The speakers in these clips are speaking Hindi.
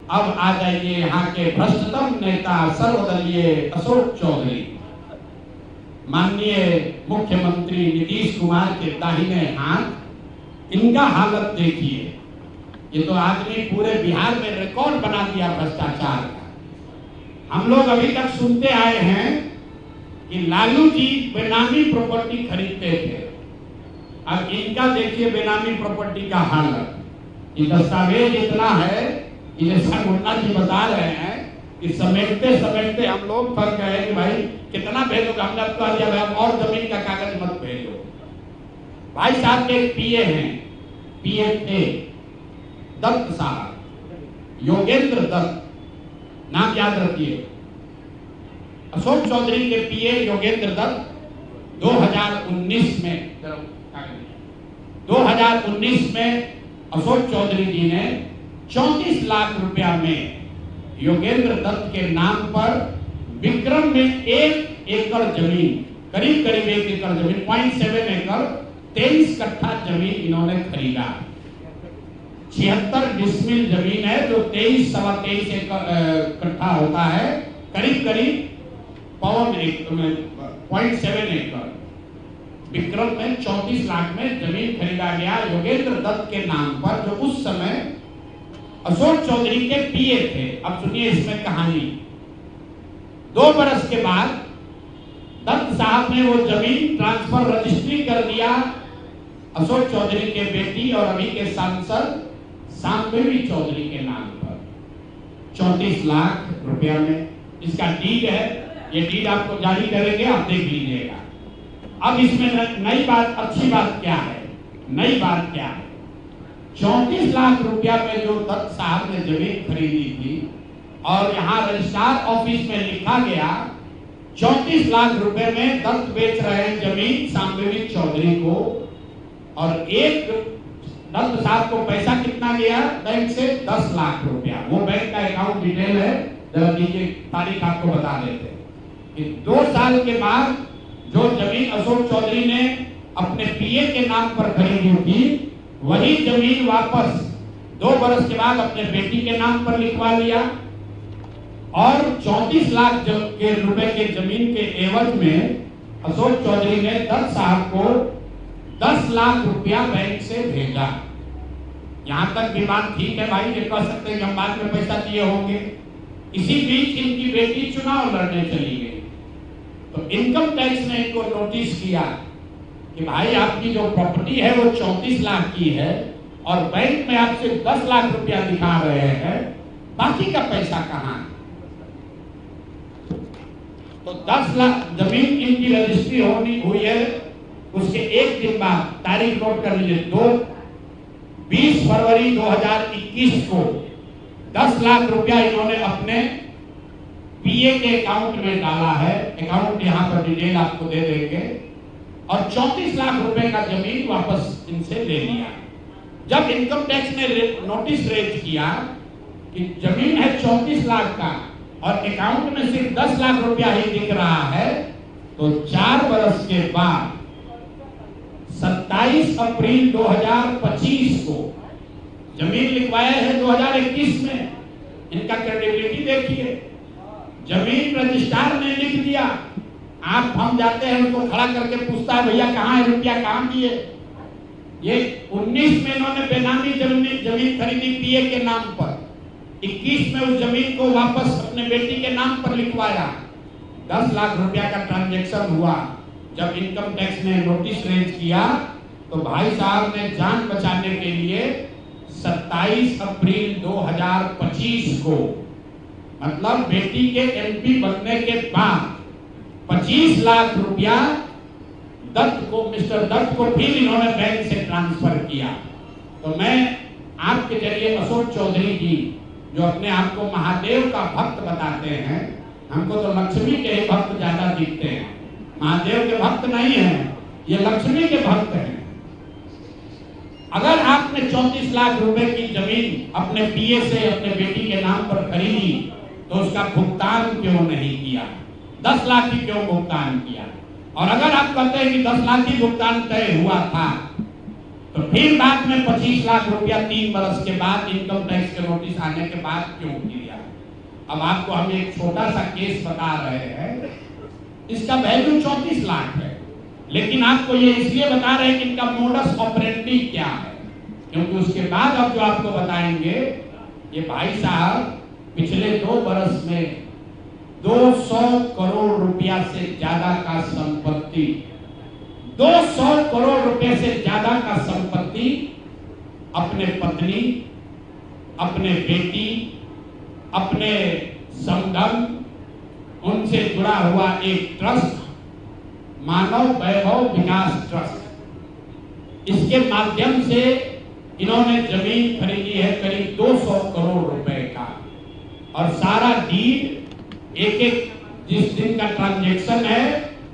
अब आ जाइए यहाँ के भ्रष्टतम नेता सर्वदलीय अशोक चौधरी। माननीय मुख्यमंत्री नीतीश कुमार के दाहिने हाथ, इनका हालत देखिए। ये तो आदमी पूरे बिहार में रिकॉर्ड बना दिया भ्रष्टाचार का। हम लोग अभी तक सुनते आए हैं कि लालू जी बेनामी प्रॉपर्टी खरीदते थे। अब इनका देखिए बेनामी प्रॉपर्टी का हालत। ये दस्तावेज इतना है कि जैसा मुन्ना जी बता रहे हैं कि समेटते समेटते हम लोग फंस गए कि भाई कितना भेजोगे, हमने अब कह दिया भाई और जमीन का कागज मत भेजो। भाई साहब के पीए हैं, पीए थे दत्त साहब, योगेंद्र दत्त, नाम याद रखिए। अशोक चौधरी के पीए योगेंद्र दत्त 2019 में अशोक चौधरी जी ने 34 लाख रुपया में योगेंद्र दत्त के नाम पर विक्रम में 1 एकड़ जमीन, करीब करीब 1 एकड़ जमीन, 0.7 एकड़ 23 कट्ठा जमीन इन्होंने खरीदा। 76 डिसमिल जमीन है जो 23-23 कट्ठा होता है, करीब करीब 0.7 एकड़ विक्रम में 34 लाख में जमीन खरीदा गया योगेंद्र दत्त के नाम पर, जो उस समय अशोक चौधरी के पीए थे। अब सुनिए इसमें कहानी। 2 बरस के बाद दत्त साहब ने वो जमीन ट्रांसफर रजिस्ट्री कर दिया अशोक चौधरी के बेटी और अभी के सांसद सांबेवी चौधरी के नाम पर 34 लाख रुपया में। इसका डीड है, ये डीड आपको जारी करेंगे, आप देख लीजिएगा। अब इसमें नई बात, अच्छी बात क्या है, नई बात क्या है? 34 लाख रुपया में जो दत्त साहब ने जमीन खरीदी थी और यहाँ रजिस्ट्रार ऑफिस में लिखा गया 34 लाख रुपए में दत्त बेच रहे हैं जमीन सांबेवी चौधरी को, और एक दत्त साहब को पैसा कितना गया बैंक से? 10 लाख रुपया। वो बैंक का अकाउंट डिटेल है, जरा नीचे तारीख आपको बता देते कि 2 साल के बाद जो जमीन अशोक चौधरी ने अपने पीए के नाम पर खरीदी थी, वही जमीन वापस 2 बरस के बाद अपने बेटी के नाम पर लिखवा लिया, और 34 लाख के रुपए के जमीन के एवज में अशोक चौधरी ने दत्त साहब को 10 लाख रुपया बैंक से भेजा। यहां तक भी बात ठीक है भाई, ये कह सकते हैं कि हम बाद में पैसा दिए होंगे। इसी बीच इनकी बेटी चुनाव लड़ने चली गई, तो इनकम टैक्स ने इनको नोटिस किया कि भाई आपकी जो प्रॉपर्टी है वो 34 लाख की है और बैंक में आपसे 10 लाख रुपया दिखा रहे हैं, बाकी का पैसा कहां है? तो 10 लाख जमीन इनकी रजिस्ट्री होनी हुई है। उसके एक दिन बाद, तारीख नोट कर लीजिए, 20 फरवरी 2021 को 10 लाख रुपया इन्होंने अपने पीए के अकाउंट में डाला है। अकाउंट यहां पर डिटेल आपको दे देंगे, और 34 लाख रुपए का जमीन वापस इनसे ले लिया। जब इनकम टैक्स ने नोटिस रेज किया कि जमीन है 34 लाख का और अकाउंट में सिर्फ 10 लाख रुपया ही दिख रहा है, तो 4 बरस के बाद 27 अप्रैल 2025 को जमीन लिखवाया है 2021 में। इनका क्रेडिबिलिटी देखिए, जमीन रजिस्ट्रार ने लिख दिया, आप हम जाते हैं उनको खड़ा करके पूछता है भैया कहाँ है रुपया, कहाँ दिए? ये 19 में इन्होंने बेनामी जमीन खरीदी पीए के नाम पर, 21 में उस जमीन को वापस अपने बेटी के नाम पर लिखवाया। 10 लाख रुपया का ट्रांजैक्शन हुआ। जब इनकम टैक्स ने नोटिस रेज किया तो भाई साहब ने जान बचाने के लिए 27 अप्रैल 2025 को, मतलब बेटी के एमपी बनने के बाद 25 लाख रुपया दत्त को, मिस्टर दत्त को फिर इन्होंने बैंक से ट्रांसफर किया। तो मैं आपके जरिए अशोक चौधरी जी, जो अपने आप को महादेव का भक्त बताते हैं, हमको तो लक्ष्मी के ही भक्त ज्यादा दिखते हैं, महादेव के भक्त नहीं हैं, ये लक्ष्मी के भक्त हैं। अगर आपने 34 लाख रुपए की जमीन अपने पीए से अपने बेटी के नाम पर खरीदी तो उसका भुगतान क्यों नहीं किया? 10 लाख ही क्यों भुगतान किया? और अगर आप कहते हैं कि 10 लाख ही भुगतान तय हुआ था, तो फिर बाद में 25 लाख रुपया 3 बरस के बाद इनकम टैक्स के नोटिस आने के बाद क्यों दिया? अब आपको हम एक छोटा सा केस बता रहे हैं, इसका वैल्यू 34 लाख है, लेकिन आपको ये इसलिए बता रहे हैं कि इनका मोडस ऑपरेंडी क्या है, क्योंकि उसके बाद अब जो आपको बताएंगे, ये भाई साहब पिछले 2 बरस में 200 करोड़ रुपया से ज्यादा का संपत्ति, 200 करोड़ रुपए से ज्यादा का संपत्ति अपने पत्नी, अपने बेटी, अपने समधन, उनसे जुड़ा हुआ एक ट्रस्ट, मानव वैभव विकास ट्रस्ट, इसके माध्यम से इन्होंने जमीन खरीदी है करीब 200 करोड़ रुपए का, और सारा डीड एक जिस दिन का ट्रांजैक्शन है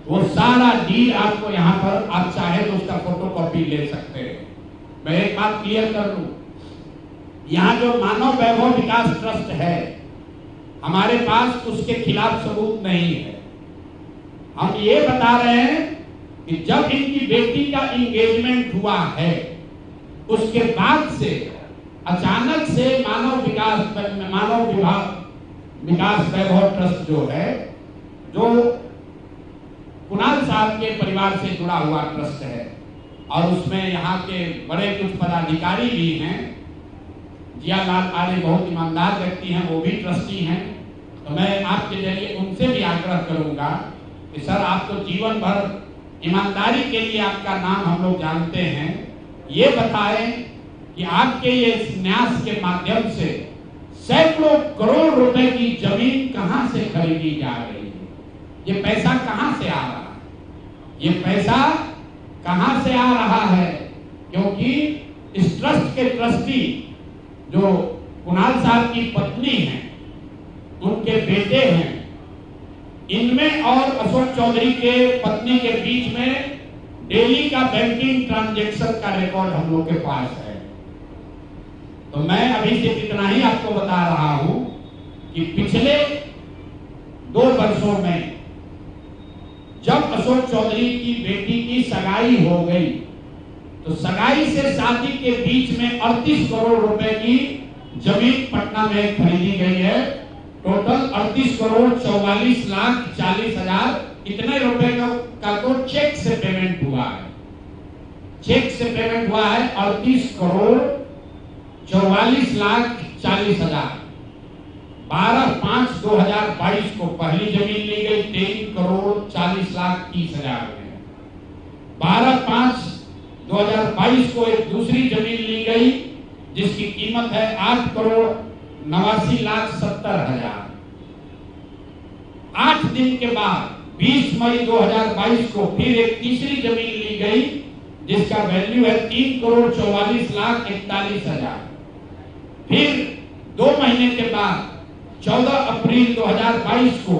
वो सारा डीड आपको यहाँ पर, आप चाहे तो उसका फोटोकॉपी ले सकते हैं। मैं एक बात क्लियर कर लूं, यहाँ जो मानव वैभव विकास ट्रस्ट है, हमारे पास उसके खिलाफ सबूत नहीं है। हम ये बता रहे हैं कि जब इनकी बेटी का एंगेजमेंट हुआ है, उसके बाद से अचानक से मानव विकास वैभव ट्रस्ट जो है, जो कुणाल साहब के परिवार से जुड़ा हुआ ट्रस्ट है, और उसमें यहाँ के बड़े कुछ पदाधिकारी भी हैं, जियालाल आर्य बहुत ईमानदार व्यक्ति हैं, वो भी ट्रस्टी हैं। तो मैं आपके जरिए उनसे भी आग्रह करूंगा कि सर, आप तो जीवन भर ईमानदारी के लिए आपका नाम हम लोग जानते हैं, ये बताएं कि आपके ये न्यास के माध्यम से सैकड़ों करोड़ रुपए की जमीन कहां से खरीदी जा रही है, ये पैसा कहां से आ रहा है, ये पैसा कहां से आ रहा है? क्योंकि इस ट्रस्ट के ट्रस्टी जो कुणाल साहब की पत्नी हैं, उनके बेटे हैं, इनमें और अशोक चौधरी के पत्नी के बीच में डेली का बैंकिंग ट्रांजैक्शन का रिकॉर्ड हम लोग के पास है। तो मैं अभी से इतना ही आपको बता रहा हूं कि पिछले 2 वर्षों में जब अशोक चौधरी की बेटी की सगाई हो गई, तो सगाई से शादी के बीच में 38 करोड़ रुपए की जमीन पटना में खरीदी गई है। टोटल 38 करोड़ 44 लाख 40 हजार इतने रुपए का तो चेक से पेमेंट हुआ है। चेक से पेमेंट हुआ है 38 करोड़ 44 लाख 40 हजार। 12/5/2022 को पहली जमीन ली गई 23 करोड़ 40 लाख 30 हजार में। 12/5/2022 को एक दूसरी जमीन ली गई जिसकी कीमत है 8 करोड़ 89 लाख 70 हजार। 8 दिन के बाद 20 मई 2022 को फिर एक तीसरी जमीन ली गई जिसका वैल्यू है 3 करोड़ 44 लाख 41 हजार। फिर 2 महीने के बाद 14 अप्रैल 2022 को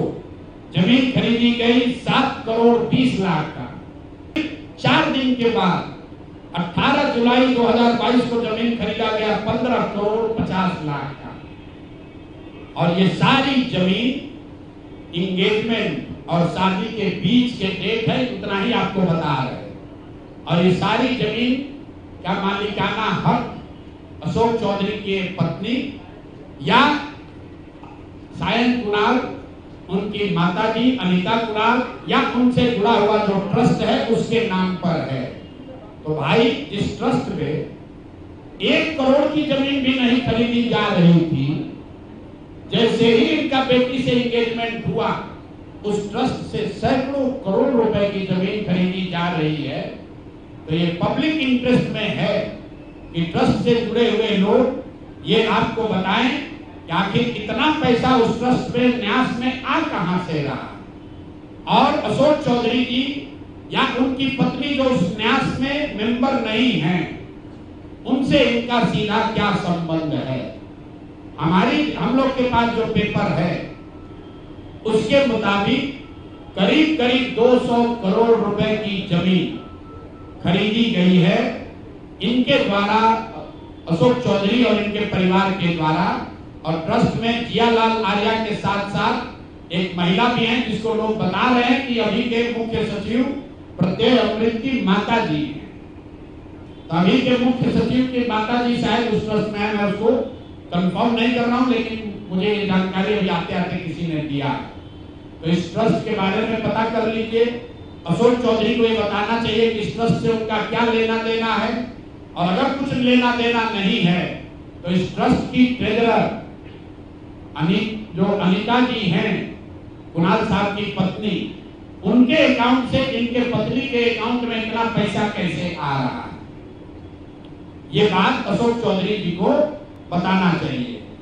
जमीन खरीदी गई 7 करोड़ 20 लाख का। 4 दिन के बाद 18 जुलाई 2022 को जमीन खरीदा गया 15 करोड़ 50 लाख का। और ये सारी जमीन इंगेजमेंट और शादी के बीच के डेट है, उतना ही आपको बता रहे हैं। और ये सारी जमीन का मालिकाना हक अशोक चौधरी की पत्नी या सायन कुणाल, उनकी माताजी अनीता कुणाल या उनसे जुड़ा हुआ जो ट्रस्ट है उसके नाम पर है। तो भाई, जिस ट्रस्ट में 1 करोड़ की जमीन भी नहीं खरीदी जा रही थी, जैसे ही इनका बेटी से एंगेजमेंट हुआ, उस ट्रस्ट से सैकड़ों करोड़ रुपए की जमीन खरीदी जा रही है। तो ये पब्लिक इंटरेस्ट में है कि ट्रस्ट से जुड़े हुए लोग ये आपको बताएं कि आखिर कितना पैसा उस ट्रस्ट में न्यास में आ कहां से रहा। और अशोक चौधरी जी या उनकी पत्नी जो उस न्यास में मेंबर नहीं है, उनसे इनका सीधा क्या संबंध है। हम लोग के पास जो पेपर है उसके मुताबिक करीब करीब 200 करोड़ रुपए की जमीन खरीदी गई है इनके द्वारा, अशोक चौधरी और इनके परिवार के द्वारा। और ट्रस्ट में जियालाल आर्या के साथ साथ एक महिला भी है जिसको लोग बता रहे हैं कि अभी के मुख्य सचिव प्रत्यय अमृत की माता जी हैं। तो अभी के मुख्य सचिव की माता जी शायद उस ट्रस्ट में है, मैं उसको कंफर्म नहीं कर रहा हूं, लेकिन मुझे ये जानकारी अभी आते आते किसी ने दिया। तो इस ट्रस्ट के बारे में पता कर लीजिए। अशोक चौधरी को ये बताना चाहिए कि इस ट्रस्ट से उनका क्या लेना देना है, और अगर कुछ लेना देना नहीं है तो इस ट्रस्ट की ट्रेजरर जो अनिता जी हैं, कुणाल साहब की पत्नी, उनके अकाउंट से इनके पत्नी के अकाउंट में इतना पैसा कैसे आ रहा है, ये बात अशोक चौधरी जी को बताना चाहिए।